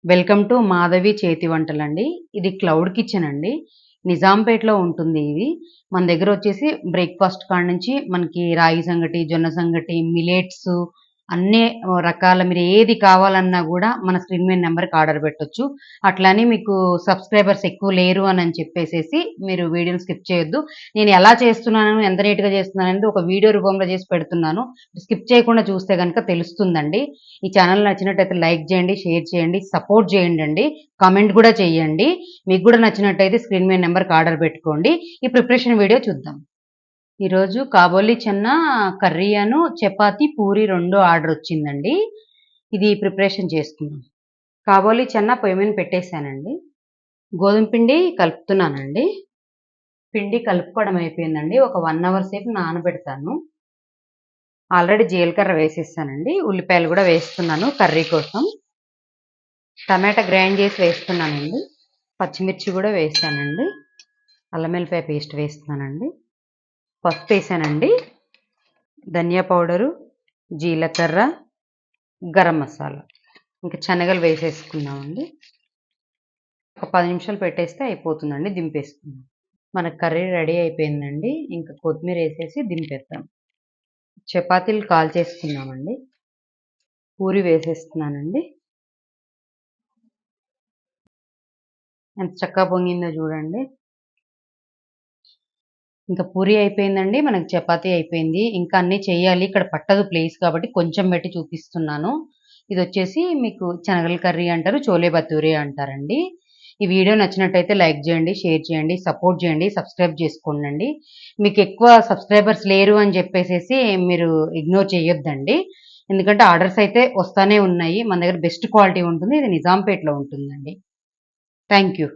Welcome to Madhavi చేతి వంటలండి. ఇది cloud kitchen అండి. నిజాంపేటలో ఉంటుంది ఇది. మన దగ్గర వచ్చేసి బ్రేక్‌ఫాస్ట్ కాడ నుంచి మనకి రాగి సంగటి, జొన్న సంగటి, మిల్లెట్సు అన్నీ రకాల మీరు ఏది కావాలన్నా గూడా మన స్క్రీన్ మీద నంబర్‌కి ఆర్డర్ పెట్టొచ్చు. అట్లని మీకు సబ్‌స్క్రైబర్స్ ఎక్కువ లేరు అని చెప్పేసేసి మీరు వీడియోని స్కిప్ చేయొద్దు. నేను ఎలా చేస్తున్నాను, ఎంత నీట్‌గా చేస్తున్నాననేది ఒక వీడియో రూపంలో చేసి పెడుతున్నాను. స్కిప్ చేయకుండా చూస్తే గనక తెలుస్తుందండి. ఈ ఛానల్ నచ్చినట్టయితే లైక్ చేయండి, షేర్ చేయండి, సపోర్ట్ చేయండండి. కామెంట్ గూడా చేయండి. మీకు గూడా నచ్చినట్టయితే స్క్రీన్ మీద నంబర్‌కి ఆర్డర్ పెట్టుకోండి. ఈ ప్రిపరేషన్ వీడియో చూద్దాం. ఈరోజు కాబోలి చెన్నా కర్రీ చపాతీ, పూరి 2 ఆర్డర్ వచ్చిందండి. ఇది ప్రిపరేషన్ చేసుకుందాం. కాబోలి చెన్నా పొయ్యి మీద పెట్టేసానండి. గోధుమ పిండి కలుపుతున్నానండి. పిండి కలుపుకోవడం అయిపోయిందండి. ఒక 1 అవర్ సేపు నానబెడతాను. ఆల్రెడీ జీలకర్ర వేసేసానండి. ఉల్లిపాయలు గూడా వేస్తున్నాను కర్రీ కోసం. టమాటా గ్రైండ్ చేసి వేస్తున్నానండి. పచ్చిమిర్చి గూడా వేసానండి. అల్లం వెల్లిపాయ పేస్ట్ వేస్తున్నానండి. పసుపు వేసానండి. ధనియా పౌడరు, జీలకర్ర, గరం మసాలా, ఇంకా శనగలు వేసేసుకున్నామండి. ఒక 10 నిమిషాలు పెట్టేస్తే అయిపోతుందండి. దింపేసుకుందాం. మన కర్రీ రెడీ అయిపోయిందండి. ఇంకా కొత్తిమీర వేసేసి దింపేద్దాం. చపాతీలు కాల్చేసుకుందామండి. పూరి వేసేస్తున్నానండి. ఎంత చక్కగా పొంగిందో చూడండి. ఇంకా పూరి అయిపోయిందండి. మనకు చపాతీ అయిపోయింది. ఇంకా అన్నీ చెయ్యాలి. ఇక్కడ పట్టదు ప్లేస్ కాబట్టి కొంచెం పెట్టి చూపిస్తున్నాను. ఇదొచ్చేసి మీకు శనగల కర్రీ అంటారు. చోలే భతూరే అంటారండి. ఈ వీడియో నచ్చినట్టయితే లైక్ చేయండి, షేర్ చేయండి, సపోర్ట్ చేయండి, సబ్స్క్రైబ్ చేసుకోండండి. మీకు ఎక్కువ సబ్స్క్రైబర్స్ లేరు అని చెప్పేసేసి మీరు ఇగ్నోర్ చేయొద్దండి. ఎందుకంటే ఆర్డర్స్ అయితే వస్తానే ఉన్నాయి. మన దగ్గర బెస్ట్ క్వాలిటీ ఉంటుంది. ఇది నిజాంపేటలో ఉంటుందండి. Thank you.